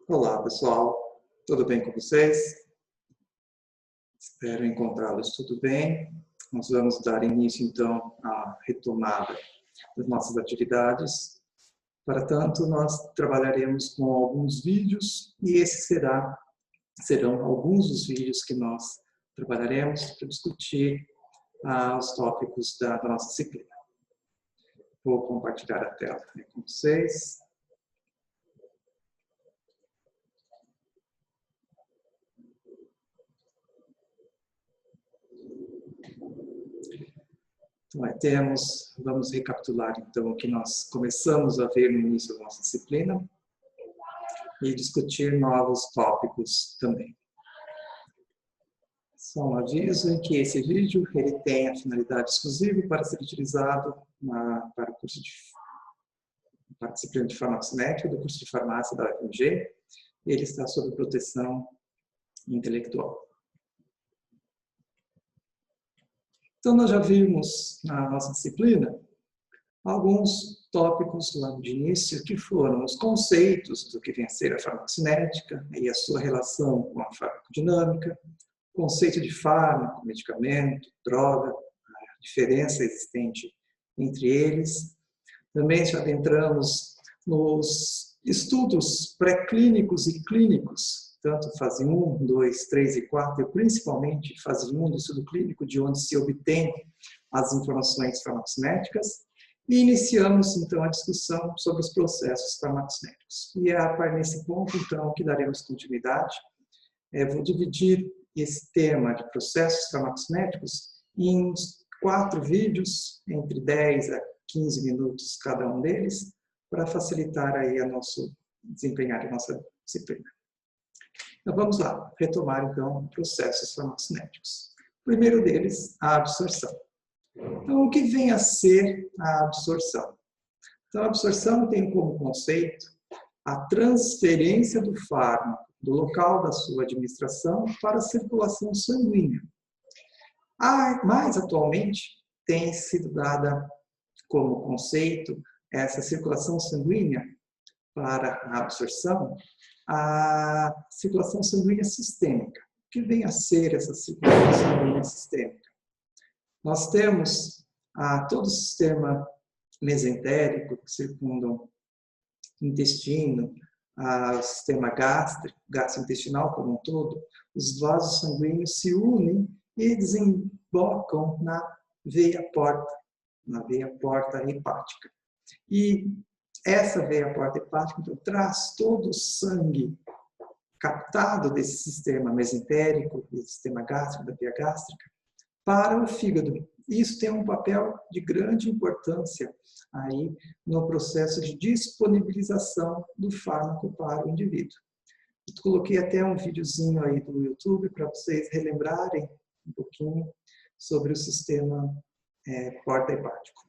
Olá, pessoal. Tudo bem com vocês? Espero encontrá-los tudo bem. Nós vamos dar início, então, à retomada das nossas atividades. Para tanto, nós trabalharemos com alguns vídeos e esses serão alguns dos vídeos que nós trabalharemos para discutir os tópicos da nossa disciplina. Vou compartilhar a tela com vocês. Então, vamos recapitular então o que nós começamos a ver no início da nossa disciplina e discutir novos tópicos também. Só um aviso em que esse vídeo ele tem a finalidade exclusiva para ser utilizado para o curso para a disciplina de farmacocinética do curso de farmácia da UFMG. Ele está sob proteção intelectual. Então, nós já vimos na nossa disciplina alguns tópicos lá de início que foram os conceitos do que vem a ser a farmacocinética e a sua relação com a farmacodinâmica, conceito de fármaco, medicamento, droga, a diferença existente entre eles. Também já adentramos nos estudos pré-clínicos e clínicos, tanto fase 1, 2, 3 e 4, e principalmente fase 1 do estudo clínico, de onde se obtém as informações farmacocinéticas, e iniciamos, então, a discussão sobre os processos farmacocinéticos. E é nesse ponto, então, que daremos continuidade. Vou dividir esse tema de processos farmacocinéticos em 4 vídeos, entre 10 a 15 minutos cada um deles, para facilitar aí desempenhar a nossa disciplina. Então, vamos lá, retomar, então, processos farmacocinéticos. O primeiro deles, a absorção. Então, o que vem a ser a absorção? Então, a absorção tem como conceito a transferência do fármaco do local da sua administração para a circulação sanguínea. Mais atualmente, tem sido dada como conceito essa circulação sanguínea para a absorção, a circulação sanguínea sistêmica. O que vem a ser essa circulação sanguínea sistêmica? Nós temos todo o sistema mesentérico que circunda o intestino, o sistema gastrointestinal como um todo. Os vasos sanguíneos se unem e desembocam na veia porta hepática. E essa veia porta hepática, então, traz todo o sangue captado desse sistema mesentérico, desse sistema gástrico, da via gástrica, para o fígado. Isso tem um papel de grande importância aí no processo de disponibilização do fármaco para o indivíduo. Eu coloquei até um videozinho aí do YouTube para vocês relembrarem um pouquinho sobre o sistema porta hepático.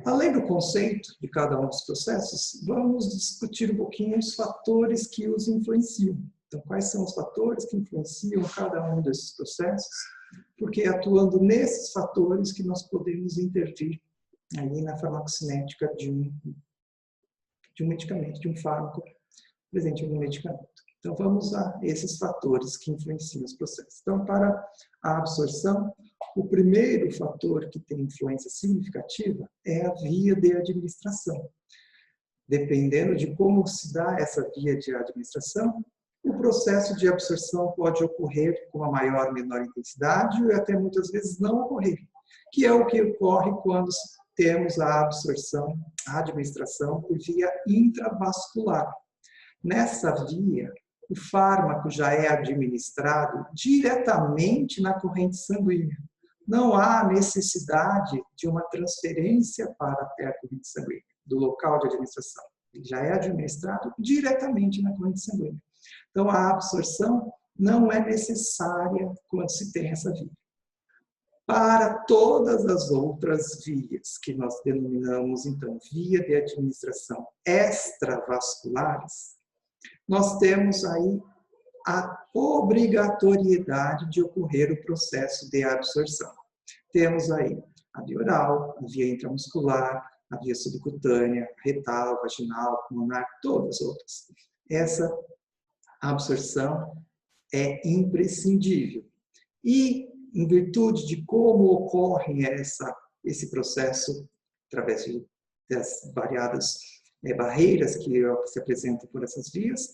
Além do conceito de cada um dos processos, vamos discutir um pouquinho os fatores que os influenciam. Então, quais são os fatores que influenciam cada um desses processos? Porque é atuando nesses fatores que nós podemos intervir aí na farmacocinética de um medicamento, de um fármaco presente em um medicamento. Então, vamos a esses fatores que influenciam os processos. Então, para a absorção, o primeiro fator que tem influência significativa é a via de administração. Dependendo de como se dá essa via de administração, o processo de absorção pode ocorrer com a maior ou menor intensidade e até muitas vezes não ocorrer, que é o que ocorre quando temos a absorção, a administração por via intravascular. Nessa via, o fármaco já é administrado diretamente na corrente sanguínea. Não há necessidade de uma transferência para até a corrente sanguínea, do local de administração. Ele já é administrado diretamente na corrente sanguínea. Então, a absorção não é necessária quando se tem essa via. Para todas as outras vias, que nós denominamos, então, via de administração extravasculares, nós temos aí a obrigatoriedade de ocorrer o processo de absorção. Temos aí a via oral, a via intramuscular, a via subcutânea, retal, vaginal, pulmonar, todas as outras. Essa absorção é imprescindível. E, em virtude de como ocorre esse processo, através das variadas barreiras que se apresentam por essas vias,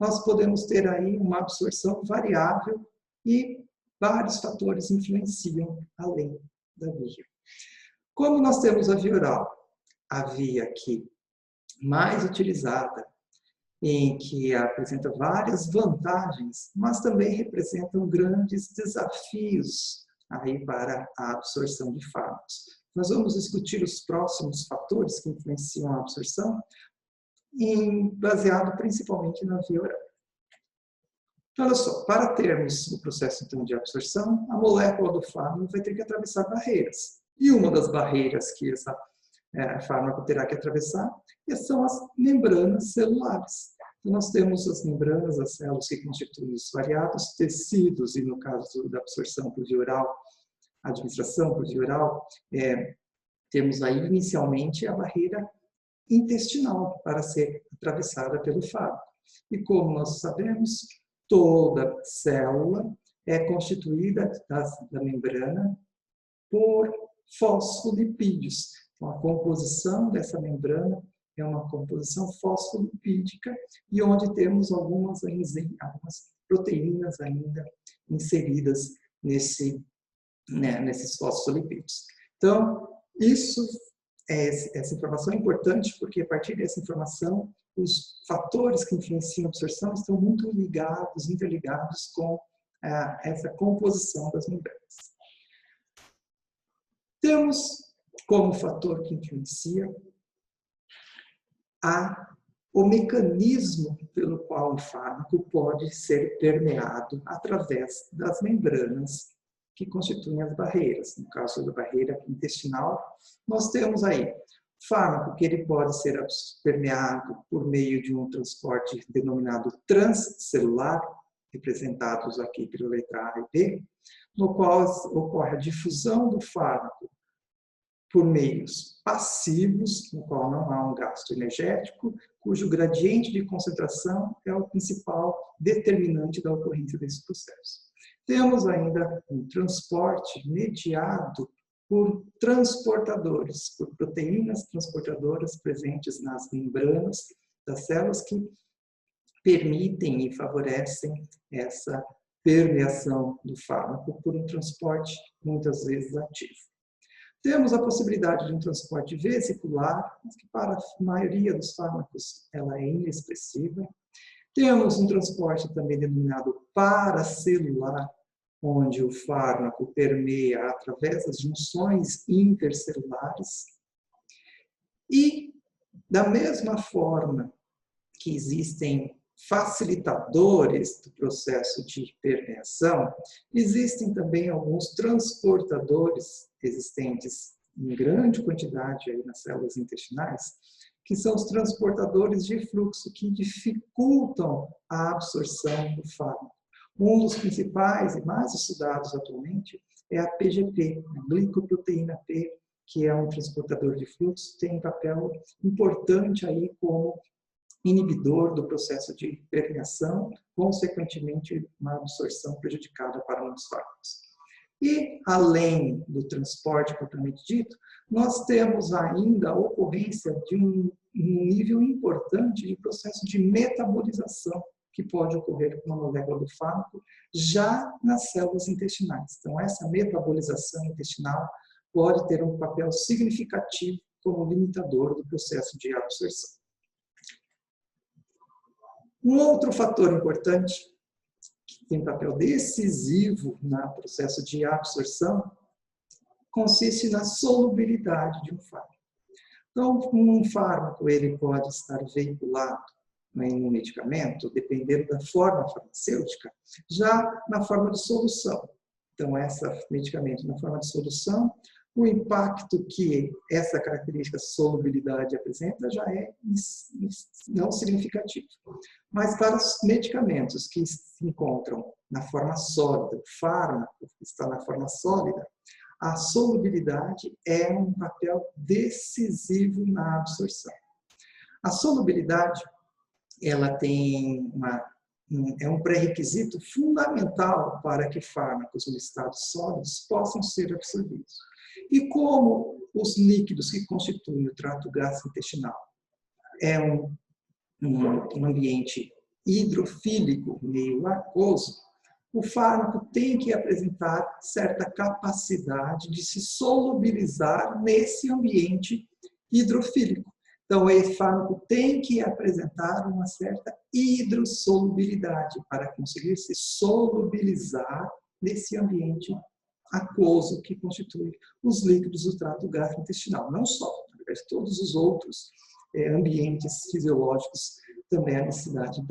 nós podemos ter aí uma absorção variável e vários fatores influenciam além da via. Como nós temos a via oral, a via aqui mais utilizada, em que apresenta várias vantagens, mas também representam grandes desafios aí para a absorção de fármacos. Nós vamos discutir os próximos fatores que influenciam a absorção, baseado principalmente na via oral. Então, olha só, para termos o processo então, de absorção, a molécula do fármaco vai ter que atravessar barreiras. E uma das barreiras que essa fármaco terá que atravessar são as membranas celulares. Então, nós temos as membranas, as células que constituem os variados tecidos, e no caso da absorção por via oral, a administração por via oral, temos aí inicialmente a barreira intestinal para ser atravessada pelo fármaco. E como nós sabemos, toda célula é constituída da membrana por fosfolipídios. Então, a composição dessa membrana é uma composição fosfolipídica e onde temos algumas proteínas ainda inseridas nesses fosfolipídios. Então, essa informação é importante porque a partir dessa informação, os fatores que influenciam a absorção estão muito interligados com essa composição das membranas. Temos como fator que influencia o mecanismo pelo qual o fármaco pode ser permeado através das membranas que constituem as barreiras. No caso da barreira intestinal, nós temos aí fármaco que ele pode ser permeado por meio de um transporte denominado transcelular, representados aqui pela letra A e B, no qual ocorre a difusão do fármaco por meios passivos, no qual não há um gasto energético, cujo gradiente de concentração é o principal determinante da ocorrência desse processo. Temos ainda um transporte mediado por transportadores, por proteínas transportadoras presentes nas membranas das células que permitem e favorecem essa permeação do fármaco por um transporte muitas vezes ativo. Temos a possibilidade de um transporte vesicular, mas que para a maioria dos fármacos ela é inexpressiva. Temos um transporte também denominado paracelular, onde o fármaco permeia através das junções intercelulares. E, da mesma forma que existem facilitadores do processo de permeação, existem também alguns transportadores existentes em grande quantidade aí nas células intestinais, que são os transportadores de fluxo que dificultam a absorção do fármaco. Um dos principais e mais estudados atualmente é a PGP, a glicoproteína P, que é um transportador de fluxo, tem um papel importante aí como inibidor do processo de permeação, consequentemente uma absorção prejudicada para muitos fármacos. E, além do transporte propriamente dito, nós temos ainda a ocorrência de um nível importante de processo de metabolização que pode ocorrer com a molécula do fármaco já nas células intestinais. Então, essa metabolização intestinal pode ter um papel significativo como limitador do processo de absorção. Um outro fator importante, que tem papel decisivo no processo de absorção, consiste na solubilidade de um fármaco. Então, um fármaco ele pode estar veiculado em um medicamento, dependendo da forma farmacêutica, já na forma de solução. Então, esse medicamento na forma de solução, o impacto que essa característica solubilidade apresenta já é não significativo. Mas para os medicamentos que se encontram na forma sólida, o fármaco que está na forma sólida, a solubilidade é um papel decisivo na absorção. A solubilidade, ela tem é um pré-requisito fundamental para que fármacos em estados sólidos possam ser absorvidos. E como os líquidos que constituem o trato gastrointestinal é um ambiente hidrofílico, meio aquoso, o fármaco tem que apresentar certa capacidade de se solubilizar nesse ambiente hidrofílico. Então, esse fármaco tem que apresentar uma certa hidrossolubilidade para conseguir se solubilizar nesse ambiente aquoso que constitui os líquidos do trato gastrointestinal. Não só, mas todos os outros ambientes fisiológicos também há necessidade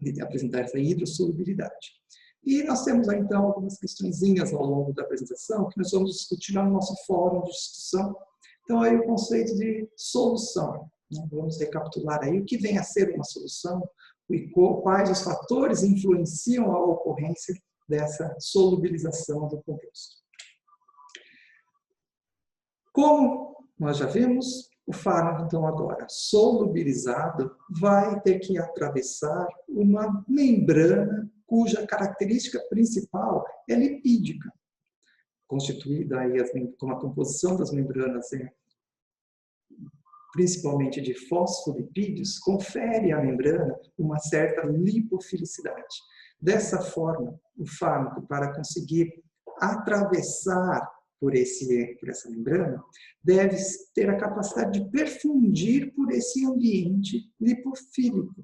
de apresentar essa hidrossolubilidade. E nós temos aí, então, algumas questõezinhas ao longo da apresentação que nós vamos discutir no nosso fórum de discussão. Então, aí o conceito de solução. Né? Vamos recapitular aí o que vem a ser uma solução e quais os fatores influenciam a ocorrência dessa solubilização do composto. Como nós já vimos, o fármaco, então, agora solubilizado, vai ter que atravessar uma membrana cuja característica principal é lipídica, constituída aí como a composição das membranas é principalmente de fosfolipídios, confere à membrana uma certa lipofilicidade. Dessa forma, o fármaco, para conseguir atravessar por essa membrana, deve ter a capacidade de perfundir por esse ambiente lipofílico.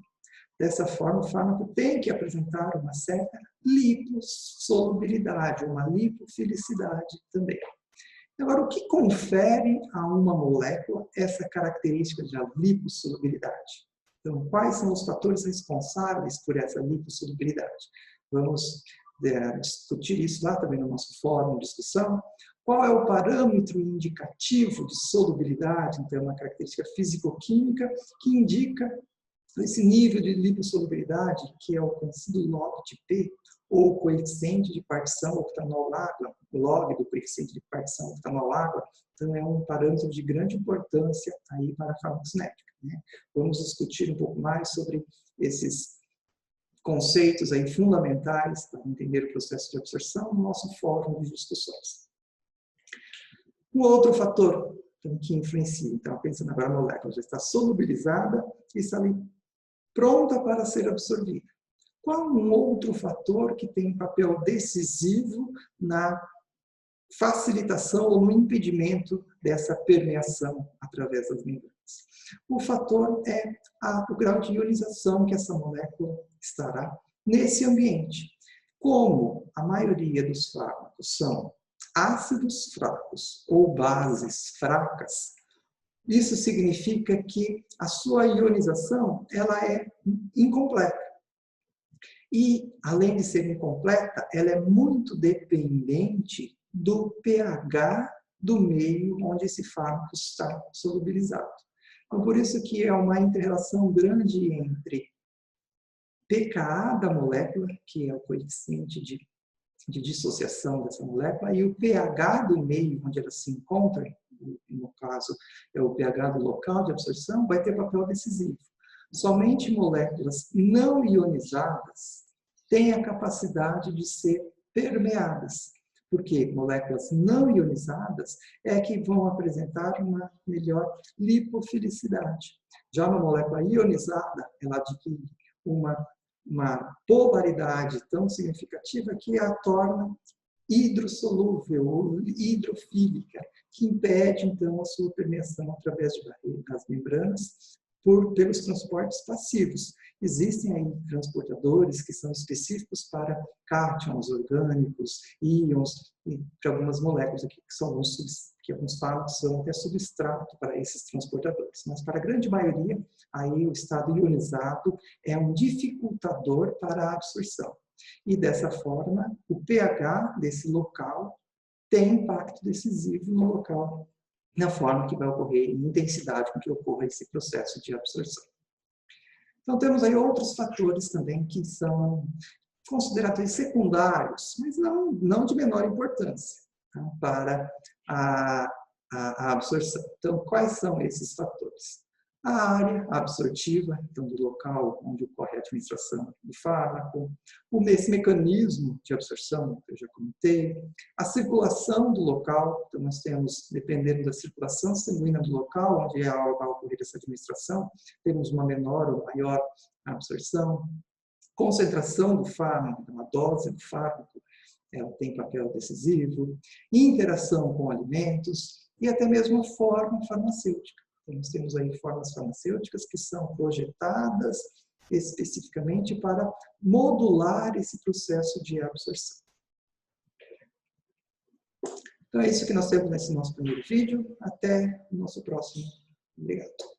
Dessa forma, o fármaco tem que apresentar uma certa lipossolubilidade, uma lipofilicidade também. Agora, o que confere a uma molécula essa característica de lipossolubilidade? Então, quais são os fatores responsáveis por essa lipossolubilidade? Vamos discutir isso lá também no nosso fórum de discussão. Qual é o parâmetro indicativo de solubilidade? Então, é uma característica físico-química que indica esse nível de lipossolubilidade, que é o conhecido log de P, ou coeficiente de partição octanol-água, o log do coeficiente de partição octanol-água, então é um parâmetro de grande importância aí para a farmacocinética. Né? Vamos discutir um pouco mais sobre esses conceitos aí fundamentais para entender o processo de absorção no nosso fórum de discussões. Um outro fator que influencia, então, pensando agora a molécula já está solubilizada e está ali pronta para ser absorvida. Qual um outro fator que tem um papel decisivo na facilitação ou no impedimento dessa permeação através das membranas? O fator é o grau de ionização que essa molécula estará nesse ambiente. Como a maioria dos fármacos são ácidos fracos ou bases fracas, isso significa que a sua ionização ela é incompleta. E, além de ser incompleta, ela é muito dependente do pH do meio onde esse fármaco está solubilizado. Então, por isso que é uma inter-relação grande entre pKa da molécula, que é o coeficiente de dissociação dessa molécula, e o pH do meio onde ela se encontra, no caso é o pH do local de absorção, vai ter papel decisivo. Somente moléculas não ionizadas têm a capacidade de ser permeadas, porque moléculas não ionizadas é que vão apresentar uma melhor lipofilicidade. Já uma molécula ionizada, ela adquire uma polaridade tão significativa que a torna hidrossolúvel ou hidrofílica, que impede, então, a sua permeação através das membranas pelos transportes passivos. Existem aí transportadores que são específicos para cátions orgânicos, íons, e para algumas moléculas aqui que alguns fármacos são até substrato para esses transportadores. Mas para a grande maioria, aí o estado ionizado é um dificultador para a absorção. E dessa forma, o pH desse local tem impacto decisivo no local, na forma que vai ocorrer, em intensidade com que ocorra esse processo de absorção. Então, temos aí outros fatores também que são considerados secundários, mas não de menor importância. para a absorção. Então, quais são esses fatores? A área absortiva, então, do local onde ocorre a administração do fármaco, esse mecanismo de absorção, que eu já comentei, a circulação do local, então nós temos, dependendo da circulação sanguínea do local onde vai ocorrer essa administração, temos uma menor ou maior absorção, concentração do fármaco, então a dose do fármaco, ela tem papel decisivo, interação com alimentos e até mesmo a forma farmacêutica. Então, nós temos aí formas farmacêuticas que são projetadas especificamente para modular esse processo de absorção. Então é isso que nós temos nesse nosso primeiro vídeo. Até o nosso próximo. Obrigado.